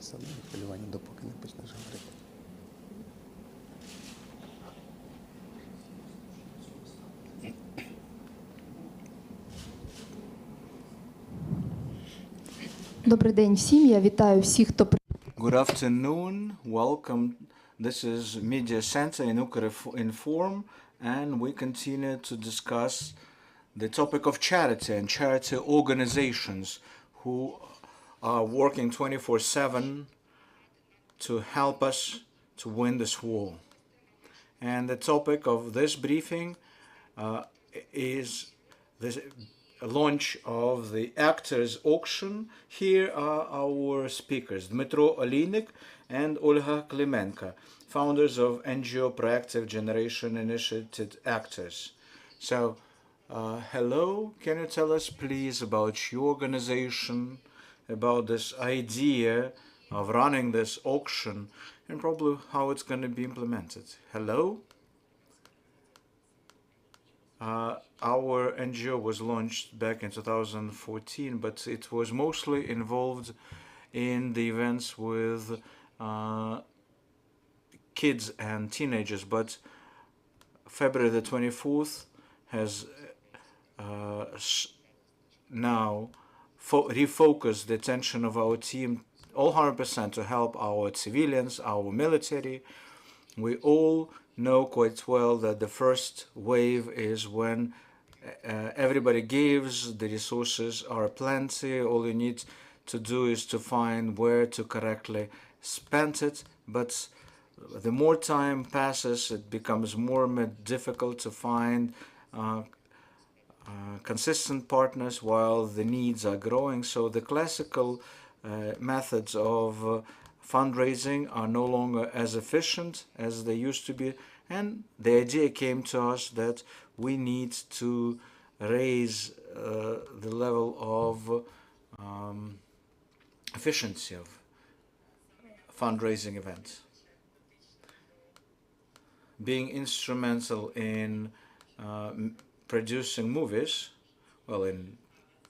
все одно хвилювання, допоки не почнеш говорити. Добрий день всім. Я вітаю всіх, хто Good afternoon. Welcome. This is Media Center in Ukrinform, and we continue to discuss the topic of charity and charity organizations who are working 24/7 to help us to win this war. And the topic of this briefing is the launch of the actors auction. Here are our speakers, Dmytro, Oliynyk, and Olga Klymenko, founders of NGO Proactive Generation Initiated Actors. So, hello, can you tell us please about your organization, about this idea of running this auction, and probably how it's going to be implemented? Hello? Our NGO was launched back in 2014, but it was mostly involved in the events with kids and teenagers. But February the 24th has now refocused the attention of our team all 100% to help our civilians, our military. We all know quite well that the first wave is when everybody gives, the resources are plenty, all you need to do is to find where to correctly spend it. But the more time passes, it becomes more and more difficult to find consistent partners while the needs are growing. So the classical methods of fundraising are no longer as efficient as they used to be, and the idea came to us that we need to raise the level of efficiency of fundraising events. Being instrumental in producing movies, well, in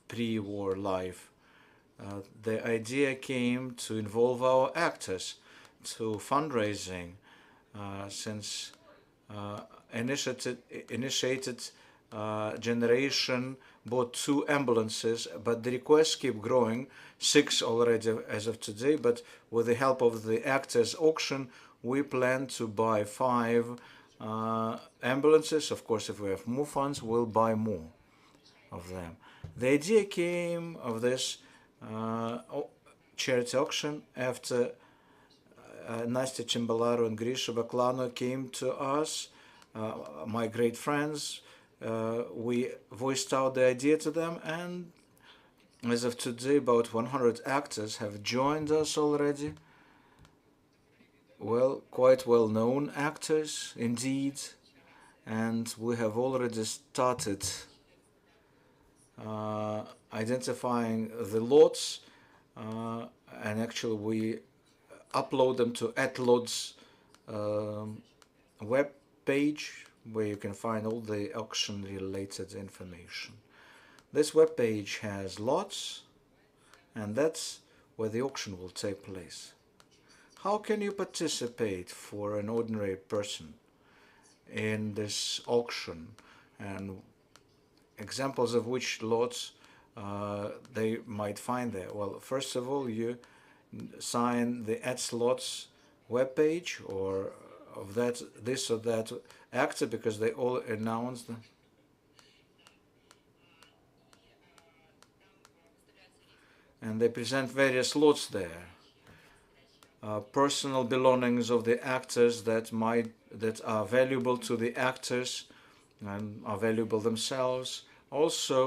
pre-war life, the idea came to involve our actors to fundraising, since initiated generation bought 2 ambulances, but the requests keep growing, 6 already as of today. But with the help of the actors auction, we plan to buy 5 ambulances. Of course, if we have more funds, we'll buy more of them. The idea came of this charity auction after Nastya Chimbalaro and Grisha Baklano came to us, my great friends. We voiced out the idea to them, and as of today, about 100 actors have joined us already. Well, quite well-known actors indeed, and we have already started identifying the lots, and actually we upload them to @lots web page, where you can find all the auction related information. This web page has lots, and that's where the auction will take place. How can you participate for an ordinary person in this auction, and examples of which lots they might find there? Well, first of all, you sign the @lots webpage or of this or that actor, because they all announced. And they present various lots there. Personal belongings of the actors that are valuable to the actors and are valuable themselves. Also,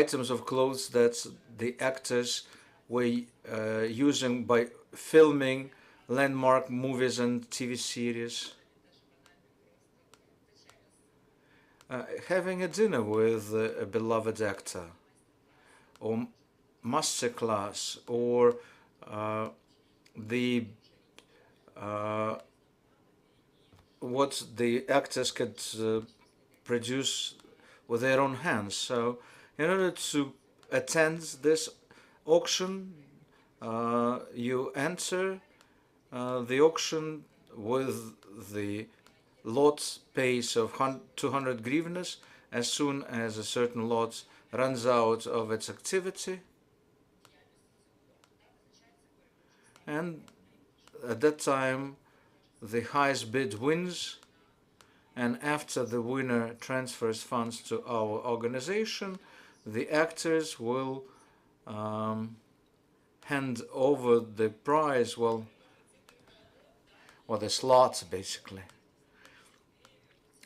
items of clothes that the actors were using by filming landmark movies and TV series. Having a dinner with a beloved actor, or masterclass, or what the actors could produce with their own hands. So in order to attend this auction, you enter the auction with the lot pace of 200 hryvnias. As soon as a certain lot runs out of its activity, and at that time the highest bid wins, and after the winner transfers funds to our organization, the actors will hand over the prize, well, the slots basically.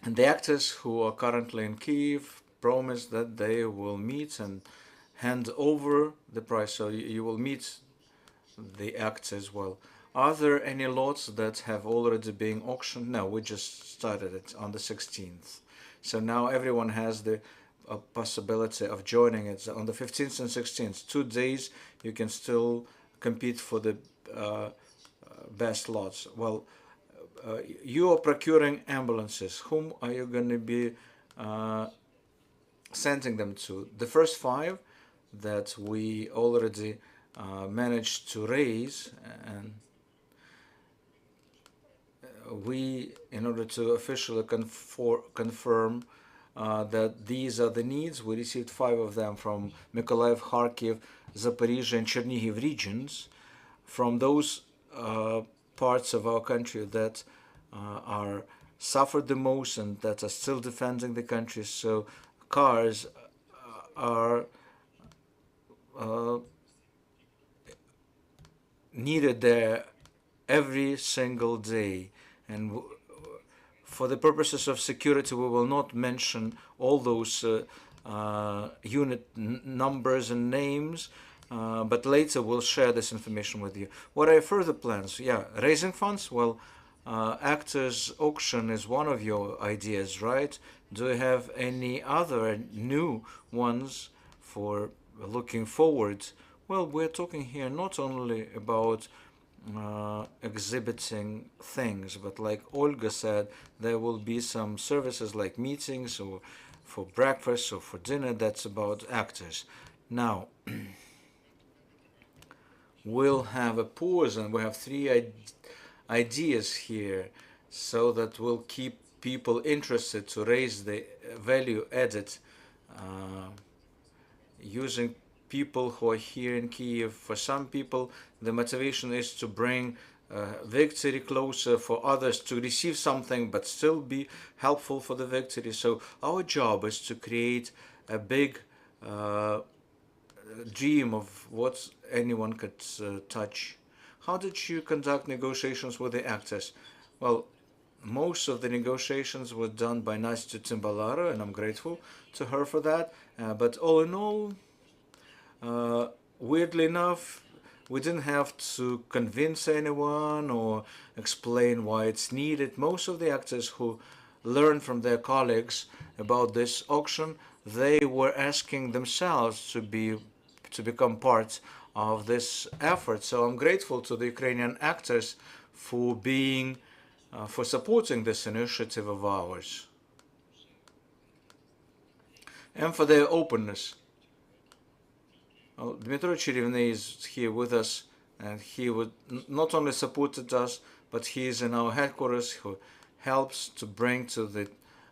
And the actors who are currently in Kiev promise that they will meet and hand over the prize. So you will meet the actors. Well, are there any lots that have already been auctioned? No, we just started it on the 16th. So now everyone has the possibility of joining it on the 15th and 16th. 2 days you can still compete for the best lots. Well, you are procuring ambulances. Whom are you going to be sending them to? The first 5 that we already managed to raise, and we, in order to officially confirm that these are the needs, we received 5 of them from Mykolaiv, Kharkiv, Zaporizhia, and Chernihiv regions, from those parts of our country that are suffered the most and that are still defending the country. So cars are needed there every single day, and for the purposes of security we will not mention all those unit numbers and names, but later we'll share this information with you. What are your further plans? Yeah, raising funds? Well, actors auction is one of your ideas, right? Do you have any other new ones for looking forward? Well, we're talking here not only about exhibiting things, but like Olga said, there will be some services like meetings or for breakfast or for dinner. That's about actors. Now we'll have a pause, and we have 3 ideas here so that we'll keep people interested to raise the value added using people who are here in Kiev. For some people the motivation is to bring victory closer, for others to receive something but still be helpful for the victory. So our job is to create a big dream of what anyone could touch. How did you conduct negotiations with the actors? Well, most of the negotiations were done by Nastya Timbalara, and I'm grateful to her for that. But all in all, weirdly enough, we didn't have to convince anyone or explain why it's needed. Most of the actors who learned from their colleagues about this auction, they were asking themselves to become part of this effort. So I'm grateful to the Ukrainian actors for being for supporting this initiative of ours and for their openness. Well, Dmytro is here with us, and he would not only supported us, but he is in our headquarters who helps to bring to the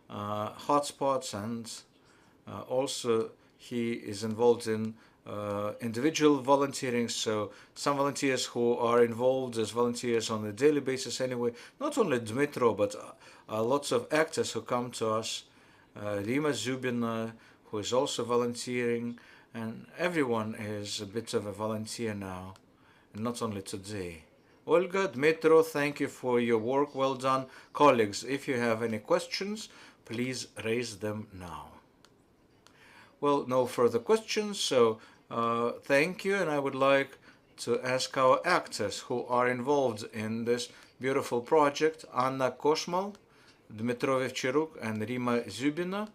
hotspots, and also he is involved in individual volunteering. So some volunteers who are involved as volunteers on a daily basis anyway, not only Dmytro, but lots of actors who come to us, Rimma, Zyubina, who is also volunteering, and everyone is a bit of a volunteer now, and not only today. Olga, Dmytro, thank you for your work, well done. Colleagues, if you have any questions, please raise them now. Well, no further questions, so thank you, and I would like to ask our actors who are involved in this beautiful project, Anna Koshmal, Dmytro Vivcharyuk, and Rimma Zyubina.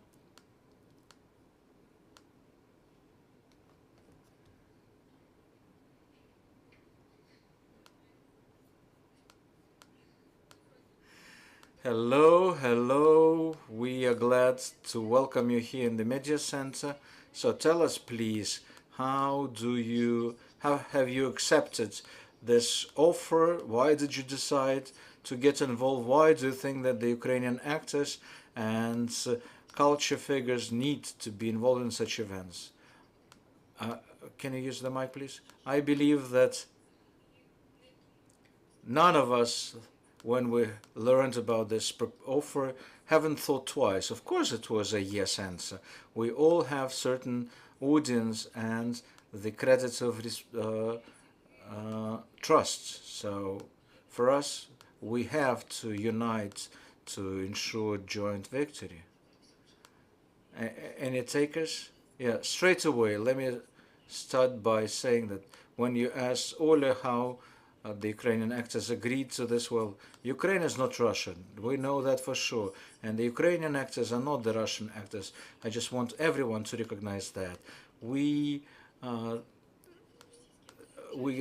Hello, hello. We are glad to welcome you here in the Media Center. So tell us, please, how have you accepted this offer? Why did you decide to get involved? Why do you think that the Ukrainian actors and culture figures need to be involved in such events? Can you use the mic, please? I believe that none of us, when we learned about this offer, haven't thought twice. Of course it was a yes answer. We all have certain audience and the credit of trust. So for us, we have to unite to ensure joint victory. Any takers? Yeah, straight away, let me start by saying that when you asked Olga how the Ukrainian actors agreed to this, well, Ukraine is not Russian. We know that for sure. And the Ukrainian actors are not the Russian actors. I just want everyone to recognize that. We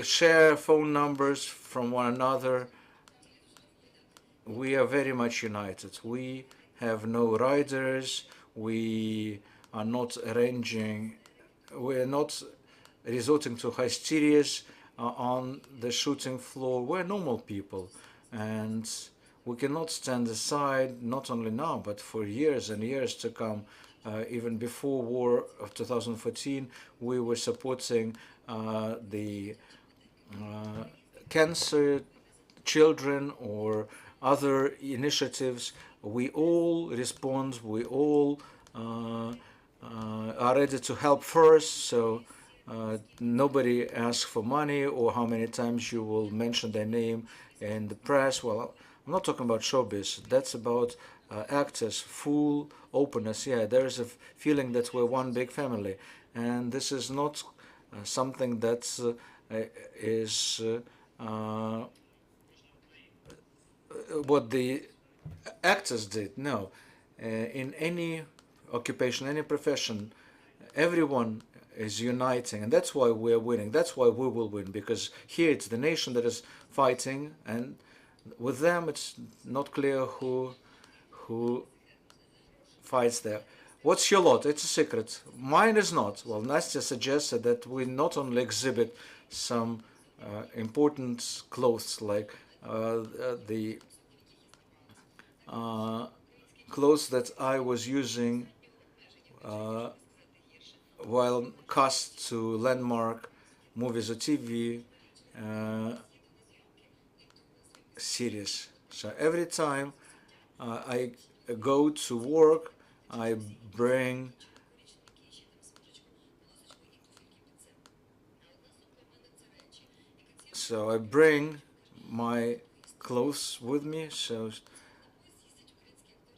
share phone numbers from one another. We are very much united. We have no riders. We are not arranging, we are not resorting to hysterias on the shooting floor. We're normal people, and we cannot stand aside, not only now, but for years and years to come. Even before war of 2014, we were supporting the cancer children or other initiatives. We all respond, we all are ready to help first, so nobody asks for money or how many times you will mention their name in the press. Well, I'm not talking about showbiz, that's about actors, full openness. Yeah, there is a feeling that we're one big family, and this is not something that is what the actors did. No, in any occupation, any profession, everyone is uniting, and that's why we're winning. That's why we will win, because here it's the nation that is fighting, and with them it's not clear who fights there. What's your lot? It's a secret. Mine is not. Well, Nastya suggested that we not only exhibit some important clothes, like the clothes that I was using while cast to landmark movies or TV series. So every time I go to work, I bring my clothes with me. So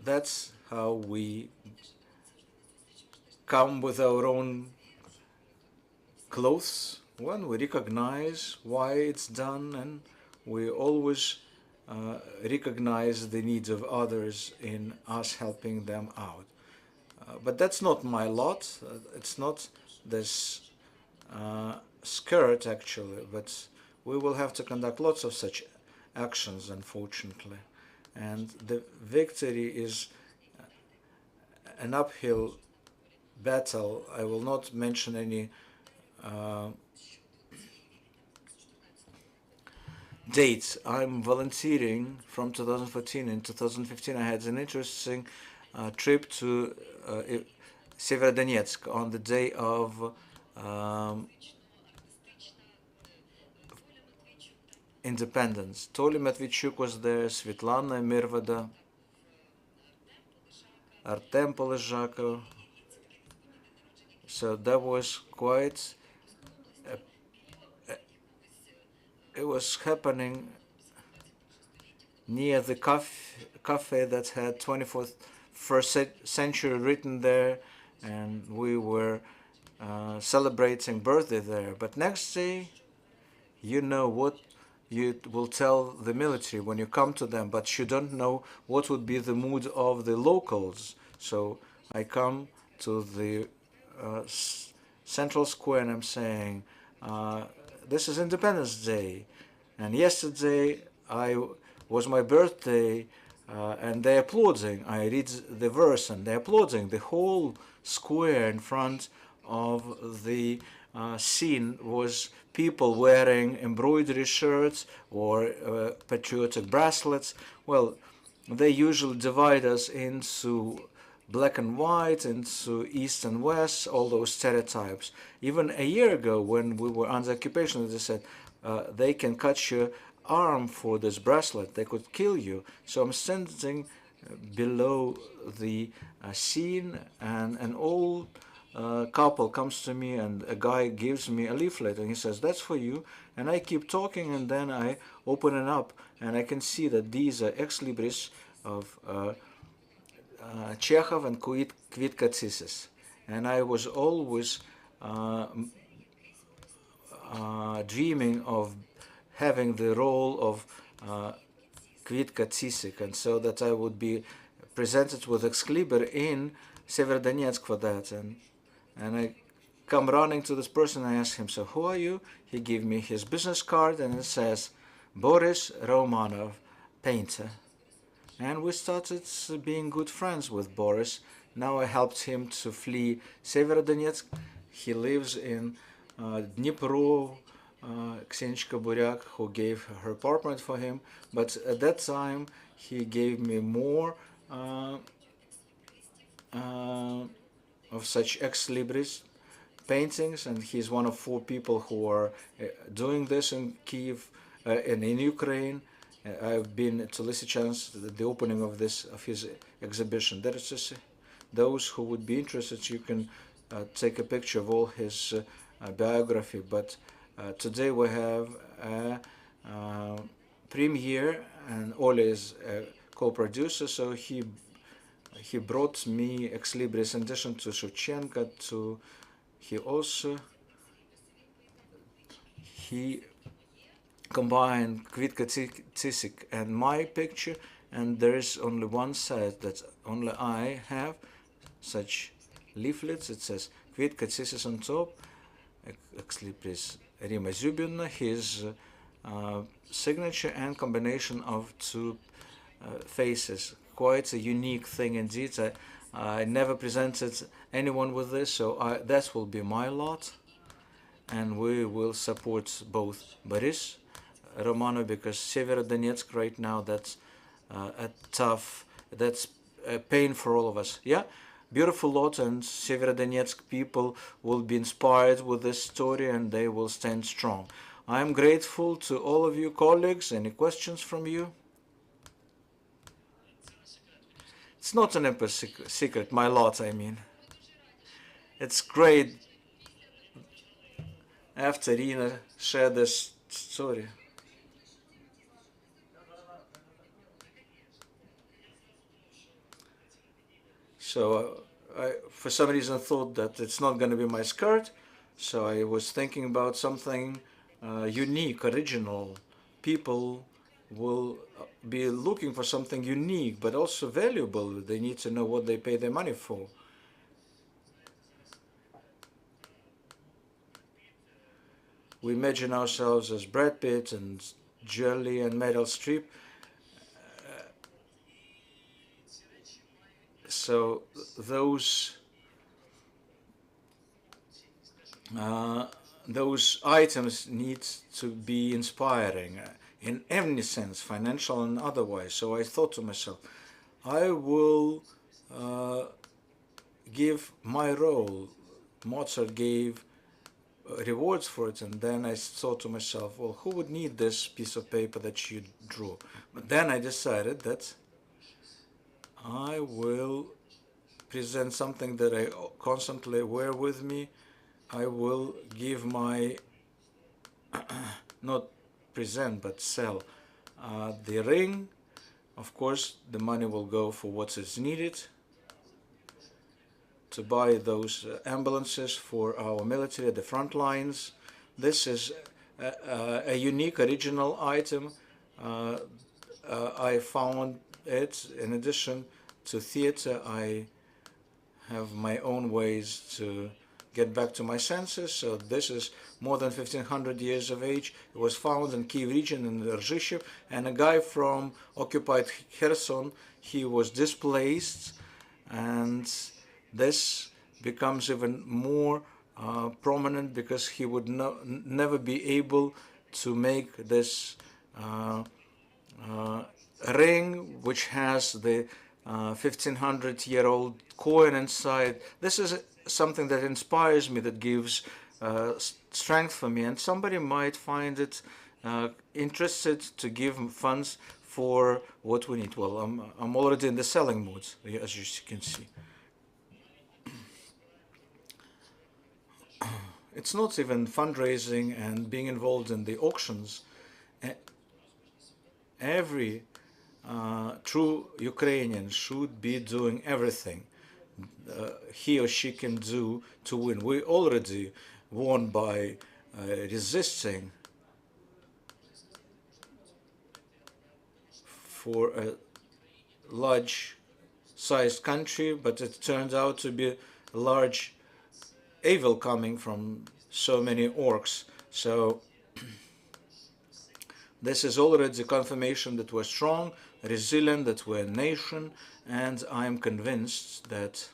that's how we come with our own clothes when we recognize why it's done, and we always recognize the needs of others in us helping them out. But that's not my lot. It's not this skirt, actually, but we will have to conduct lots of such actions, unfortunately. And the victory is an uphill battle. I will not mention any dates. I'm volunteering from 2014. In 2015, I had an interesting trip to Severodonetsk on the day of independence. Toly Matveychuk was there, Svetlana Mirvada, Artem Polezhakov. So that was quite, it was happening near the cafe that had 21st century written there, and we were celebrating birthday there. But next day, you know what you will tell the military when you come to them, but you don't know what would be the mood of the locals. So I come to the Central Square and I'm saying, this is Independence Day, and yesterday was my birthday, and they're applauding. I read the verse and they're applauding. The whole square in front of the scene was people wearing embroidery shirts or patriotic bracelets. Well, they usually divide us into black and white, into east and west, all those stereotypes. Even a year ago, when we were under occupation, they said they can cut your arm for this bracelet, they could kill you. So I'm standing below the scene, and an old couple comes to me, and a guy gives me a leaflet, and he says, "That's for you." And I keep talking, and then I open it up, and I can see that these are ex libris of Chekhov and Kvitka Tsissis. And I was always dreaming of having the role of Kvitka Tsisik, and so that I would be presented with ex-libris in Severodonetsk for that. And I come running to this person, and I ask him, "So who are you?" He gave me his business card, and it says, "Boris Romanov, painter." And we started being good friends with Boris. Now I helped him to flee Severodonetsk. He lives in Dnipro, Ksenichka Buryak, who gave her apartment for him. But at that time, he gave me more of such ex-libris paintings, and he's one of 4 people who are doing this in Kiev and in Ukraine. I've been to Lysychansk, the opening of his exhibition. There is just, those who would be interested, you can take a picture of all his biography. But today we have a premiere, and Olga is a co-producer, so he brought me ex-libris in addition to Shevchenko. He combined Kvitka Tsisik and my picture, and there is only one side that only I have, such leaflets. It says Kvitka Tsisik on top, ex-libris Rimma Zyubina, his signature and combination of 2 faces. Quite a unique thing indeed. I never presented anyone with this, so that will be my lot. And we will support both Boris Romanov, because Severodonetsk right now, that's that's a pain for all of us. Yeah, beautiful lot, and Severodonetsk people will be inspired with this story, and they will stand strong. I am grateful to all of you colleagues. Any questions from you? It's not an emperor's secret, my lot, I mean. It's great after Rina shared this story. So I, for some reason, thought that it's not going to be my skirt. So I was thinking about something unique, original. People will be looking for something unique, but also valuable. They need to know what they pay their money for. We imagine ourselves as Brad Pitt and Jelly and Meryl Streep. So those items need to be inspiring in any sense, financial and otherwise. So I thought to myself, I will give my role. Mozart gave rewards for it, and then I thought to myself, well, who would need this piece of paper that you drew? But then I decided that I will present something that I constantly wear with me. I will give my, not present, but sell the ring. Of course, the money will go for what is needed to buy those ambulances for our military at the front lines. This is a unique, original item. I found it in addition to theater. I have my own ways to get back to my senses. So this is more than 1500 years of age. It was found in Kiev region in Rzhishev, and a guy from occupied Kherson, he was displaced, and this becomes even more prominent because he would never be able to make this ring which has the 1500-year-old coin inside. This is something that inspires me, that gives strength for me, and somebody might find it interested to give funds for what we need. Well, I'm already in the selling mood, as you can see. It's not even fundraising and being involved in the auctions. Every true Ukrainian should be doing everything he or she can do to win. We already won by resisting for a large-sized country, but it turned out to be a large evil coming from so many orcs. So this is already confirmation that we're strong, resilient, that we're a nation, and I'm convinced that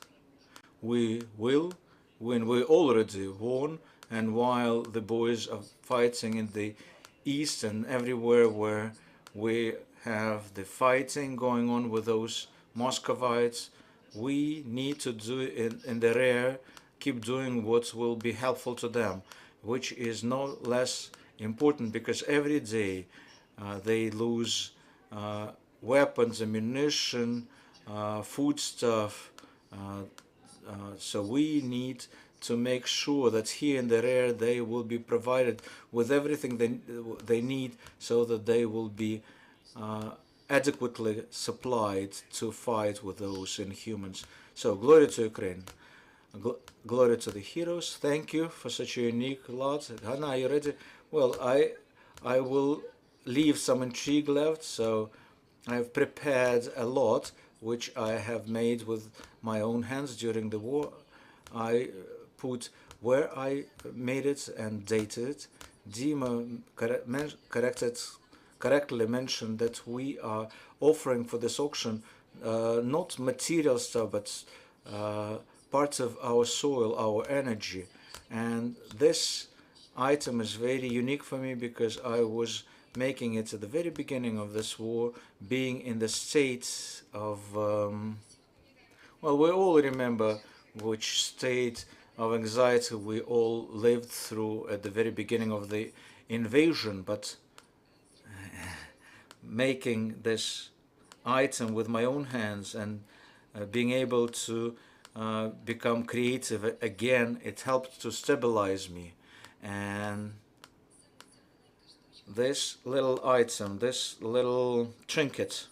we will win. We already won, and while the boys are fighting in the east and everywhere where we have the fighting going on with those Muscovites, we need to do it in the rear, keep doing what will be helpful to them, which is no less important because every day they lose weapons, ammunition, foodstuff. So we need to make sure that here in the rear they will be provided with everything they need so that they will be adequately supplied to fight with those inhumans. So glory to Ukraine. Glory to the heroes. Thank you for such a unique lot. Hannah, are you ready? Well, I will leave some intrigue left, so I've prepared a lot which I have made with my own hands during the war. I put where I made it and dated it. Dima correctly mentioned that we are offering for this auction not material stuff, but parts of our soil, our energy. And this item is very unique for me because I was making it at the very beginning of this war, being in the state of, well, we all remember which state of anxiety we all lived through at the very beginning of the invasion, but making this item with my own hands and being able to become creative again, it helped to stabilize me. And this little item, this little trinket,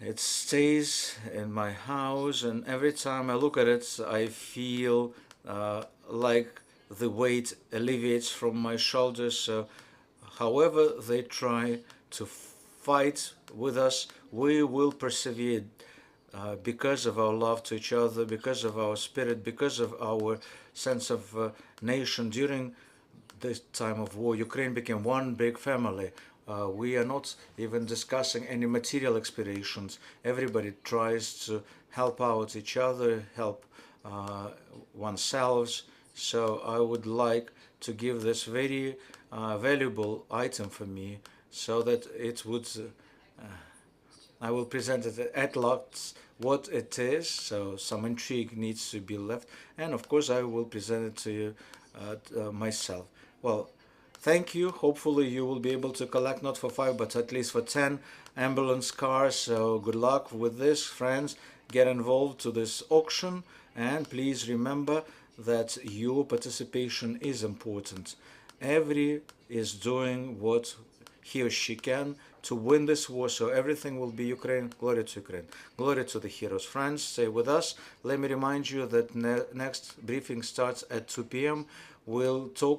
it stays in my house, and every time I look at it, I feel like the weight alleviates from my shoulders. So however they try to fight with us, we will persevere because of our love to each other, because of our spirit, because of our sense of nation. During this time of war, Ukraine became one big family. We are not even discussing any material aspirations. Everybody tries to help out each other, help oneself. So I would like to give this very valuable item for me so that it would, I will present it at lots what it is, so some intrigue needs to be left, and of course I will present it to you myself. Well, thank you. Hopefully you will be able to collect not for 5 but at least for 10 ambulance cars. So good luck with this, friends. Get involved to this auction, and please remember that your participation is important. Every is doing what he or she can to win this war, so everything will be Ukraine. Glory to Ukraine. Glory to the heroes. Friends, stay with us. Let me remind you that next briefing starts at 2 p.m. We'll talk